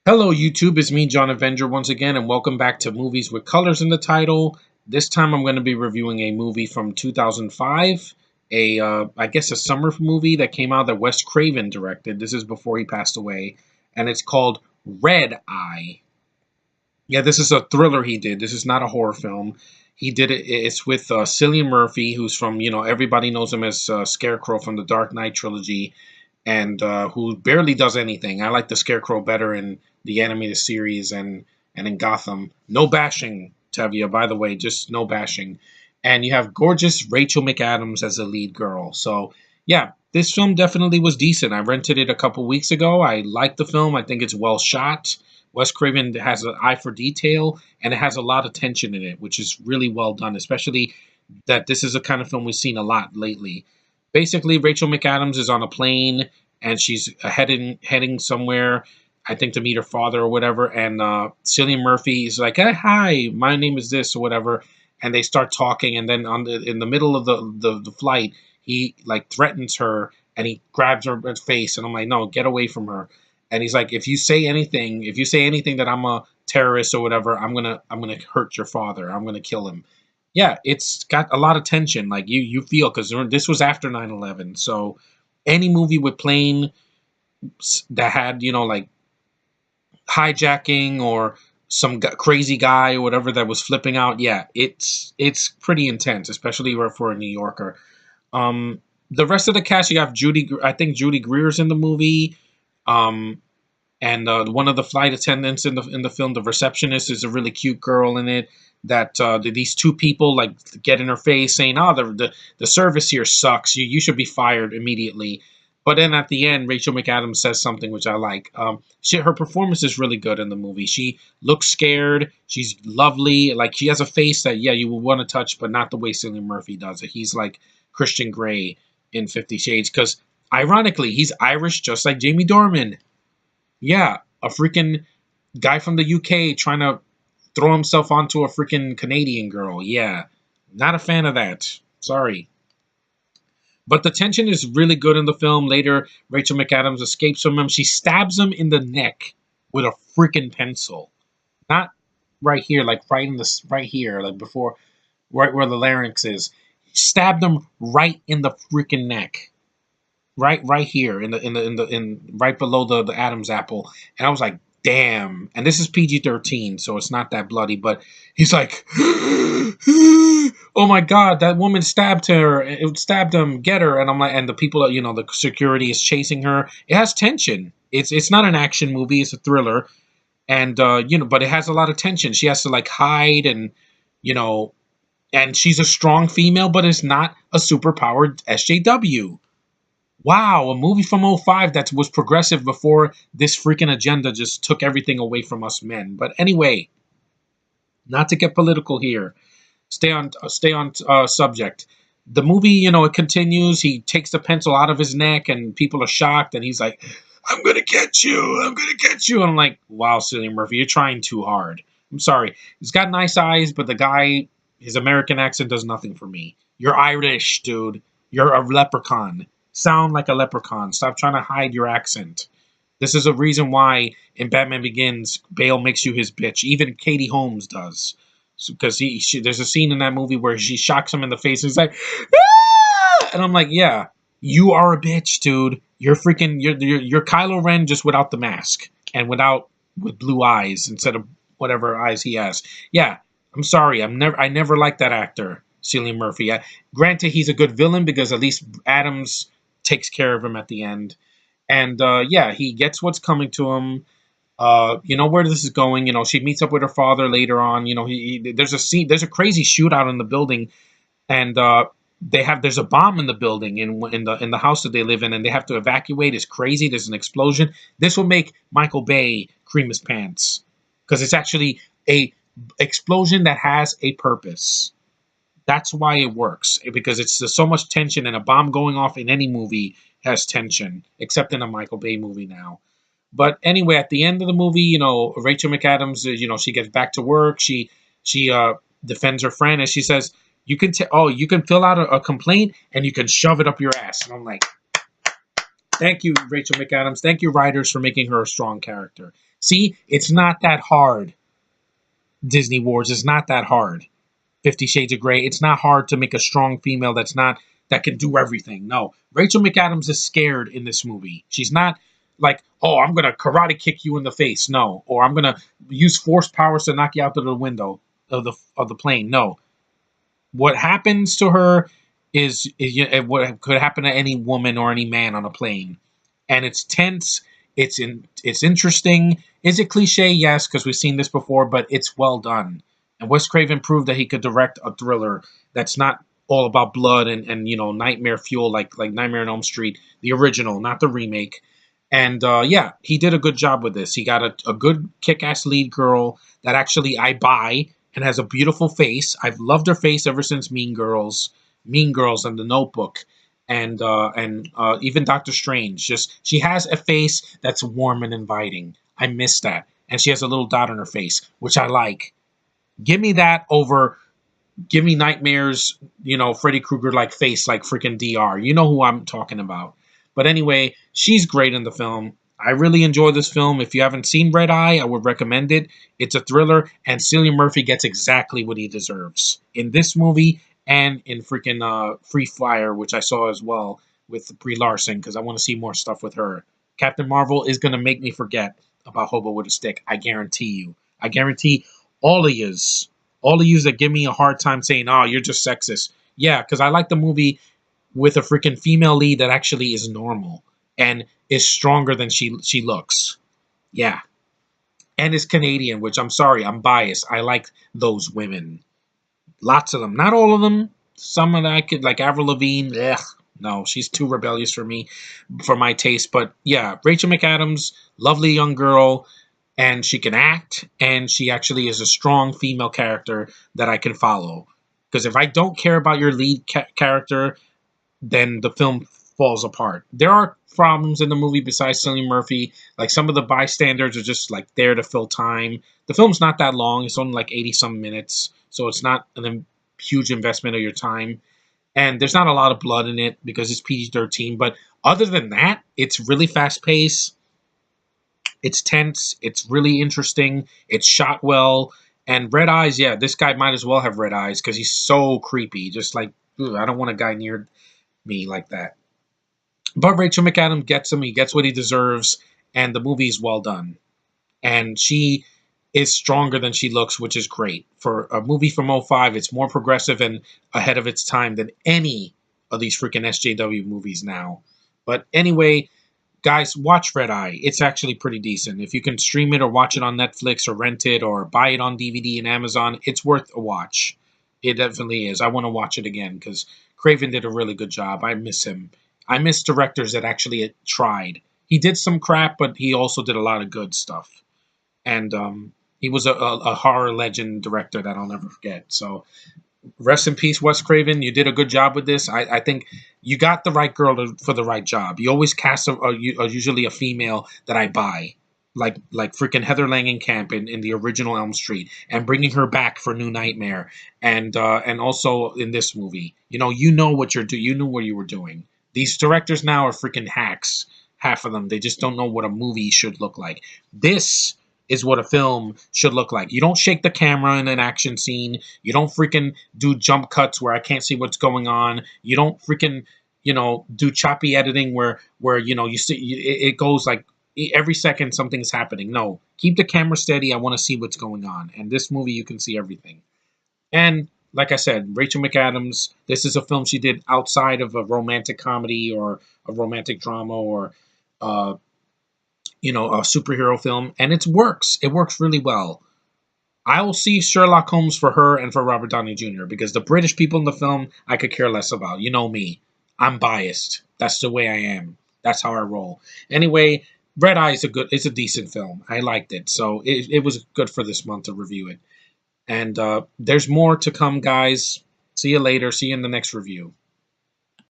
Hello, YouTube. It's me, John Avenger, once again, and welcome back to Movies with Colors in the Title. This time I'm going to be reviewing a movie from 2005, I guess a summer movie that came out that Wes Craven directed. This is before he passed away, and it's called Red Eye. Yeah, this is a thriller he did. This is not a horror film. He did it. It's with Cillian Murphy, who's from, everybody knows him as Scarecrow from the Dark Knight trilogy, and who barely does anything. I like the Scarecrow better in the animated series and in Gotham. No bashing, Tevia, by the way, just no bashing. And you have gorgeous Rachel McAdams as the lead girl. So yeah, this film definitely was decent. I rented it a couple weeks ago. I like the film. I think it's well shot. Wes Craven has an eye for detail, and it has a lot of tension in it, which is really well done, especially that this is a kind of film we've seen a lot lately. Basically, Rachel McAdams is on a plane and she's heading somewhere, I think to meet her father or whatever. And Cillian Murphy is like, hey, "Hi, my name is this" or whatever, and they start talking. And then in the middle of the flight, he like threatens her and he grabs her face, and I'm like, "No, get away from her." And he's like, if you say anything that I'm a terrorist or whatever, I'm gonna hurt your father. I'm gonna kill him. Yeah, it's got a lot of tension. Like you feel, because this was after 9/11. So any movie with plane that had, like hijacking or some crazy guy or whatever that was flipping out, yeah, it's pretty intense, especially for a New Yorker. The rest of the cast, you have I think Judy Greer's in the movie. Um, and one of the flight attendants in the film, the receptionist, is a really cute girl in it. That these two people like get in her face saying, "Oh, the service here sucks. You should be fired immediately." But then at the end, Rachel McAdams says something which I like. Her performance is really good in the movie. She looks scared. She's lovely. Like she has a face that you would want to touch, but not the way Cillian Murphy does it. He's like Christian Grey in 50 Shades, because ironically, he's Irish, just like Jamie Dornan. Yeah, a freaking guy from the UK trying to throw himself onto a freaking Canadian girl. Yeah, not a fan of that. Sorry. But the tension is really good in the film. Later, Rachel McAdams escapes from him. She stabs him in the neck with a freaking pencil. Not right here, like right here, like before, right where the larynx is. Stabbed him right in the freaking neck. Right here in right below the Adam's apple. And I was like, damn. And this is PG-13, so it's not that bloody, but he's like, oh my god, that woman stabbed her. It stabbed him. Get her. And I'm like, and the people, the security is chasing her. It has tension. It's not an action movie. It's a thriller, and but it has a lot of tension. She has to like hide, and you know, and she's a strong female, but it's not a superpowered SJW. Wow, a movie from '05 that was progressive before this freaking agenda just took everything away from us men. But anyway, not to get political here. Stay on subject. The movie, it continues. He takes the pencil out of his neck, and people are shocked. And he's like, "I'm gonna get you. I'm gonna get you." And I'm like, "Wow, Cillian Murphy, you're trying too hard." I'm sorry. He's got nice eyes, but the guy, his American accent does nothing for me. You're Irish, dude. You're a leprechaun. Sound like a leprechaun. Stop trying to hide your accent. This is a reason why in Batman Begins, Bale makes you his bitch. Even Katie Holmes does, because there's a scene in that movie where she shocks him in the face. And he's like, "Ah!" And I'm like, yeah, you are a bitch, dude. You're freaking, you're Kylo Ren, just without the mask and with blue eyes instead of whatever eyes he has. Yeah, I'm sorry. I never liked that actor, Cillian Murphy. Granted, he's a good villain because at least Adams takes care of him at the end. And yeah, he gets what's coming to him. You know where this is going. She meets up with her father later on. There's a scene. There's a crazy shootout in the building, and there's a bomb in the building in the house that they live in, and they have to evacuate. It's crazy. There's an explosion. This will make Michael Bay cream his pants, because it's actually a explosion that has a purpose. That's why it works, because it's there's so much tension, and a bomb going off in any movie has tension, except in a Michael Bay movie now. But anyway, at the end of the movie, Rachel McAdams, she gets back to work. She defends her friend, and she says, you can fill out a complaint and you can shove it up your ass." And I'm like, thank you, Rachel McAdams. Thank you, writers, for making her a strong character. See, it's not that hard. Disney Wars is not that hard. 50 Shades of Grey, it's not hard to make a strong female that can do everything. No, Rachel McAdams is scared in this movie. She's not like, oh, I'm gonna karate kick you in the face. No, or I'm gonna use force powers to knock you out of the window of the plane. No, what happens to her is what could happen to any woman or any man on a plane, and it's tense. It's interesting. Is it cliche? Yes, because we've seen this before, but it's well done. And Wes Craven proved that he could direct a thriller that's not all about blood and nightmare fuel like Nightmare on Elm Street, the original, not the remake. And yeah, he did a good job with this. He got a good kick-ass lead girl that actually I buy and has a beautiful face. I've loved her face ever since Mean Girls, and The Notebook, and even Doctor Strange. Just she has a face that's warm and inviting. I miss that, and she has a little dot on her face, which I like. Give me that over. Give me nightmares. Freddy Krueger like face, like freaking Dr. You know who I'm talking about. But anyway, she's great in the film. I really enjoy this film. If you haven't seen Red Eye, I would recommend it. It's a thriller, and Cillian Murphy gets exactly what he deserves in this movie and in freaking Free Fire, which I saw as well with Brie Larson, because I want to see more stuff with her. Captain Marvel is going to make me forget about Hobo with a Stick. I guarantee you. I guarantee all of yous, that give me a hard time saying, oh, you're just sexist. Yeah, because I like the movie with a freaking female lead that actually is normal and is stronger than she looks. Yeah. And is Canadian, which I'm sorry, I'm biased. I like those women. Lots of them. Not all of them. Some that I could, like Avril Lavigne. Ugh, no, she's too rebellious for me, for my taste. But yeah, Rachel McAdams, lovely young girl, and she can act, and she actually is a strong female character that I can follow. Because if I don't care about your lead character, then the film falls apart. There are problems in the movie besides Cillian Murphy. Like some of the bystanders are just like there to fill time. The film's not that long. It's only like 80 some minutes. So it's not a huge investment of your time. And there's not a lot of blood in it because it's PG-13. But other than that, it's really fast paced. It's tense. It's really interesting. It's shot well. And red eyes, yeah, this guy might as well have red eyes because he's so creepy. Just like, I don't want a guy near me like that. But Rachel McAdams gets him. He gets what he deserves. And the movie is well done. And she is stronger than she looks, which is great. For a movie from '05, it's more progressive and ahead of its time than any of these freaking SJW movies now. But anyway, guys, watch Red Eye. It's actually pretty decent. If you can stream it or watch it on Netflix or rent it or buy it on DVD and Amazon, it's worth a watch. It definitely is. I want to watch it again because Craven did a really good job. I miss him. I miss directors that actually tried. He did some crap, but he also did a lot of good stuff. And he was a horror legend director that I'll never forget. So rest in peace, Wes Craven. You did a good job with this. I think you got the right girl for the right job. You always cast usually a female that I buy, like freaking Heather Langenkamp in the original Elm Street, and bringing her back for New Nightmare, and also in this movie. You know what you're doing. You knew what you were doing. These directors now are freaking hacks. Half of them, they just don't know what a movie should look like. This is what a film should look like. You don't shake the camera in an action scene. You don't freaking do jump cuts where I can't see what's going on. You don't freaking, do choppy editing where you see it goes like every second something's happening. No, keep the camera steady. I want to see what's going on. And this movie, you can see everything. And like I said, Rachel McAdams, this is a film she did outside of a romantic comedy or a romantic drama or uh, a superhero film, and it works. It works really well. I will see Sherlock Holmes for her and for Robert Downey Jr. because the British people in the film I could care less about. You know me. I'm biased. That's the way I am. That's how I roll. Anyway, Red Eye is it's a decent film. I liked it. So it was good for this month to review it. And there's more to come, guys. See you later. See you in the next review.